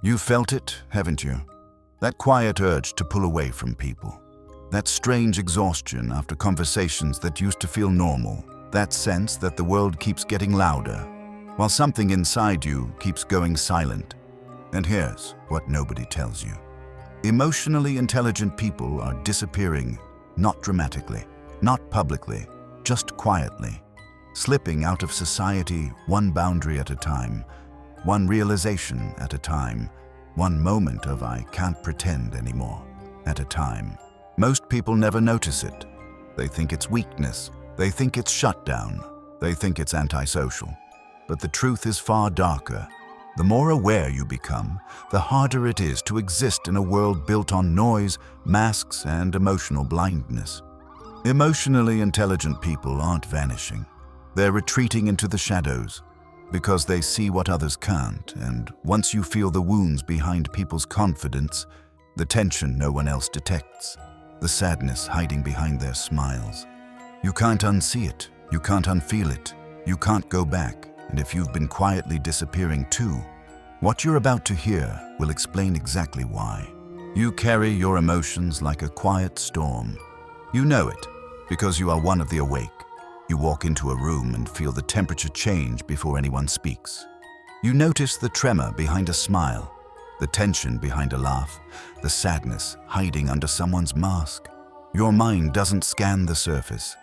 You've felt it, haven't you? That quiet urge to pull away from people. That strange exhaustion after conversations that used to feel normal. That sense that the world keeps getting louder, while something inside you keeps going silent. And here's what nobody tells you. Emotionally intelligent people are disappearing, not dramatically, not publicly, just quietly, slipping out of society one boundary at a time, one realization at a time, one moment of I can't pretend anymore at a time. Most people never notice it. They think it's weakness. They think it's shutdown. They think it's antisocial. But the truth is far darker. The more aware you become, the harder it is to exist in a world built on noise, masks, and emotional blindness. Emotionally intelligent people aren't vanishing. They're retreating into the shadows because they see what others can't, and once you feel the wounds behind people's confidence, the tension no one else detects, the sadness hiding behind their smiles, you can't unsee it, you can't unfeel it, you can't go back. And if you've been quietly disappearing too, what you're about to hear will explain exactly why. You carry your emotions like a quiet storm. You know it because you are one of the awake. You walk into a room and feel the temperature change before anyone speaks. You notice the tremor behind a smile, the tension behind a laugh, the sadness hiding under someone's mask. Your mind doesn't scan the surface,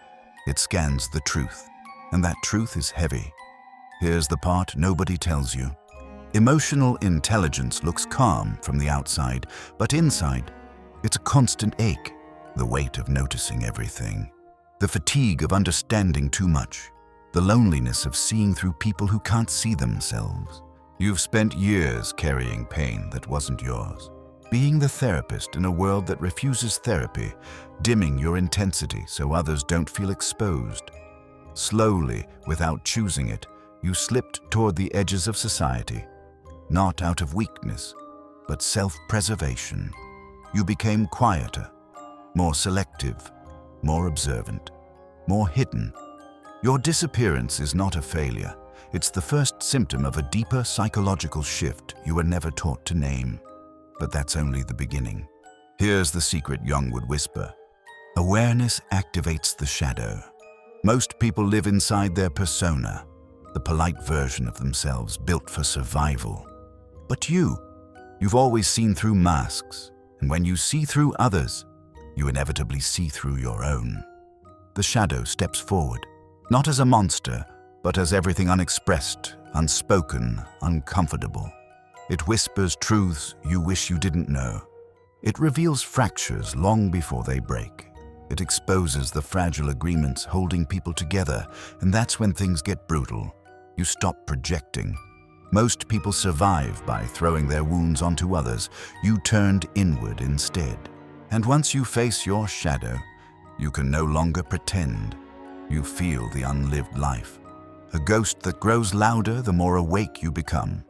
it scans the truth, and that truth is heavy. Here's the part nobody tells you. Emotional intelligence looks calm from the outside, but inside, it's a constant ache, the weight of noticing everything, the fatigue of understanding too much, the loneliness of seeing through people who can't see themselves. You've spent years carrying pain that wasn't yours, being the therapist in a world that refuses therapy, dimming your intensity so others don't feel exposed. Slowly, without choosing it, you slipped toward the edges of society, not out of weakness, but self-preservation. You became quieter, more selective, more observant, more hidden. Your disappearance is not a failure. It's the first symptom of a deeper psychological shift you were never taught to name. But that's only the beginning. Here's the secret Jung would whisper. Awareness activates the shadow. Most people live inside their persona, the polite version of themselves built for survival. But you've always seen through masks, and when you see through others, you inevitably see through your own. The shadow steps forward, not as a monster, but as everything unexpressed, unspoken, uncomfortable. It whispers truths you wish you didn't know. It reveals fractures long before they break. It exposes the fragile agreements holding people together, and that's when things get brutal. You stop projecting. Most people survive by throwing their wounds onto others. You turned inward instead. And once you face your shadow, you can no longer pretend. You feel the unlived life. A ghost that grows louder the more awake you become.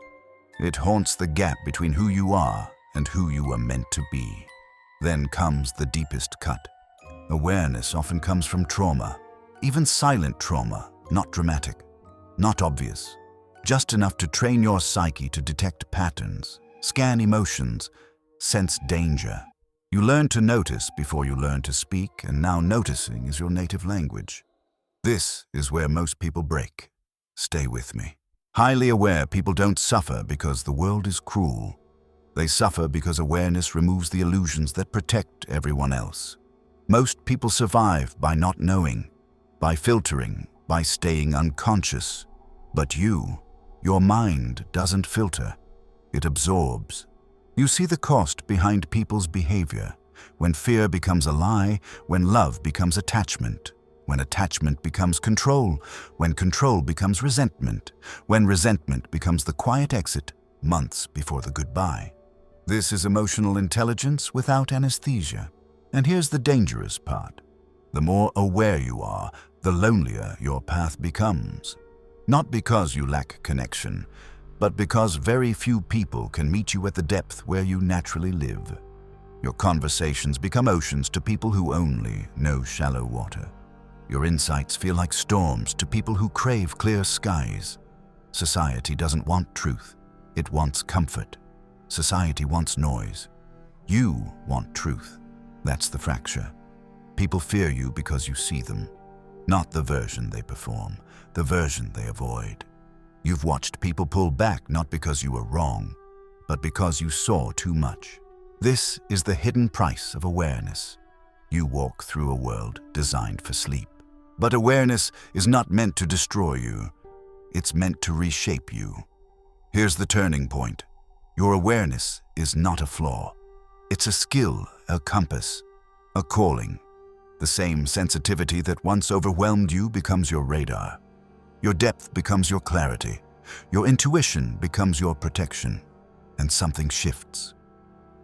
It haunts the gap between who you are and who you were meant to be. Then comes the deepest cut. Awareness often comes from trauma, even silent trauma, not dramatic, not obvious, just enough to train your psyche to detect patterns, scan emotions, sense danger. You learn to notice before you learn to speak, and now noticing is your native language. This is where most people break. Stay with me. Highly aware people don't suffer because the world is cruel. They suffer because awareness removes the illusions that protect everyone else. Most people survive by not knowing, by filtering, by staying unconscious. But your mind doesn't filter. It absorbs. You see the cost behind people's behavior, when fear becomes a lie, when love becomes attachment, when attachment becomes control, when control becomes resentment, when resentment becomes the quiet exit months before the goodbye. This is emotional intelligence without anesthesia. And here's the dangerous part. The more aware you are, the lonelier your path becomes. Not because you lack connection, but because very few people can meet you at the depth where you naturally live. Your conversations become oceans to people who only know shallow water. Your insights feel like storms to people who crave clear skies. Society doesn't want truth, it wants comfort. Society wants noise. You want truth. That's the fracture. People fear you because you see them, not the version they perform, the version they avoid. You've watched people pull back not because you were wrong, but because you saw too much. This is the hidden price of awareness. You walk through a world designed for sleep. But awareness is not meant to destroy you. It's meant to reshape you. Here's the turning point. Your awareness is not a flaw. It's a skill, a compass, a calling. The same sensitivity that once overwhelmed you becomes your radar. Your depth becomes your clarity. Your intuition becomes your protection. And something shifts.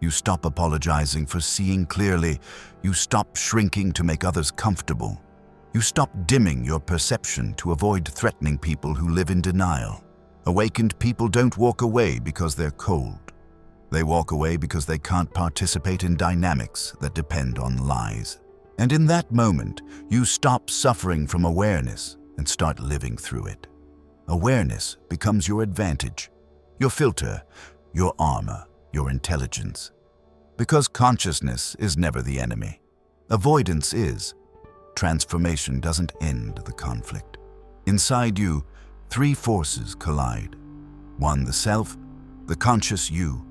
You stop apologizing for seeing clearly. You stop shrinking to make others comfortable. You stop dimming your perception to avoid threatening people who live in denial. Awakened people don't walk away because they're cold. They walk away because they can't participate in dynamics that depend on lies. And in that moment, you stop suffering from awareness and start living through it. Awareness becomes your advantage, your filter, your armor, your intelligence. Because consciousness is never the enemy. Avoidance is. Transformation doesn't end the conflict. Inside you, three forces collide. 1, the self, the conscious you.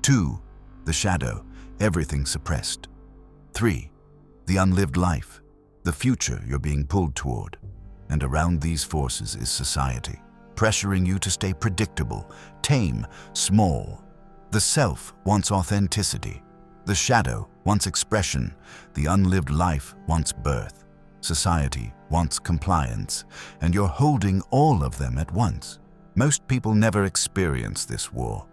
2, the shadow, everything suppressed. 3, the unlived life, the future you're being pulled toward. And around these forces is society, pressuring you to stay predictable, tame, small. The self wants authenticity. The shadow wants expression. The unlived life wants birth. Society wants compliance, and you're holding all of them at once. Most people never experience this war.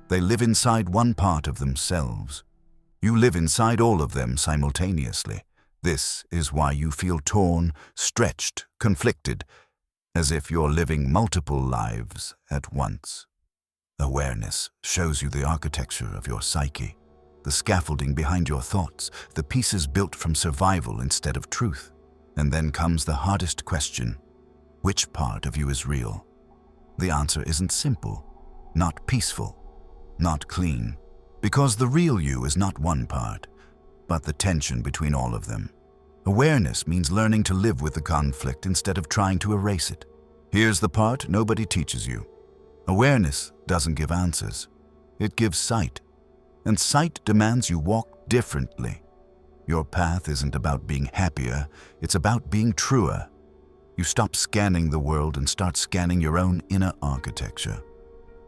They live inside one part of themselves. You live inside all of them simultaneously. This is why you feel torn, stretched, conflicted, as if you're living multiple lives at once. Awareness shows you the architecture of your psyche, the scaffolding behind your thoughts, the pieces built from survival instead of truth. And then comes the hardest question. Which part of you is real? The answer isn't simple, not peaceful, not clean, because the real you is not one part, but the tension between all of them. Awareness means learning to live with the conflict instead of trying to erase it. Here's the part nobody teaches you. Awareness doesn't give answers. It gives sight. And sight demands you walk differently. Your path isn't about being happier, it's about being truer. You stop scanning the world and start scanning your own inner architecture.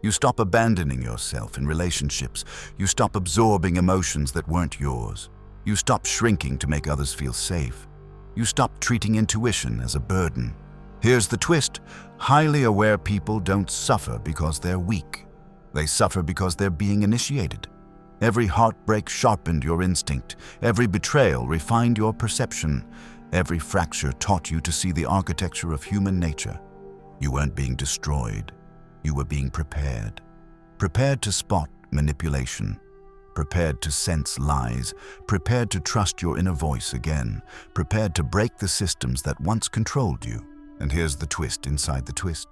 You stop abandoning yourself in relationships. You stop absorbing emotions that weren't yours. You stop shrinking to make others feel safe. You stop treating intuition as a burden. Here's the twist. Highly aware people don't suffer because they're weak. They suffer because they're being initiated. Every heartbreak sharpened your instinct. Every betrayal refined your perception. Every fracture taught you to see the architecture of human nature. You weren't being destroyed. You were being prepared. Prepared to spot manipulation. Prepared to sense lies. Prepared to trust your inner voice again. Prepared to break the systems that once controlled you. And here's the twist inside the twist.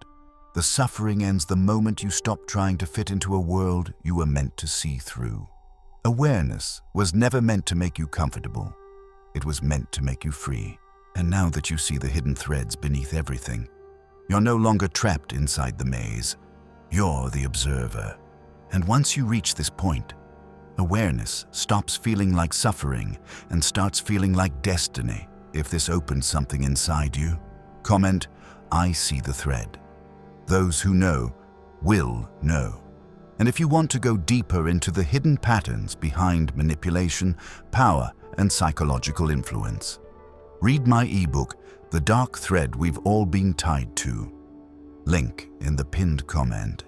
The suffering ends the moment you stop trying to fit into a world you were meant to see through. Awareness was never meant to make you comfortable. It was meant to make you free. And now that you see the hidden threads beneath everything, you're no longer trapped inside the maze. You're the observer. And once you reach this point, awareness stops feeling like suffering and starts feeling like destiny. If this opens something inside you, comment, "I see the thread." Those who know will know. And if you want to go deeper into the hidden patterns behind manipulation, power, and psychological influence, read my ebook, The Dark Thread We've All Been Tied To. Link in the pinned comment.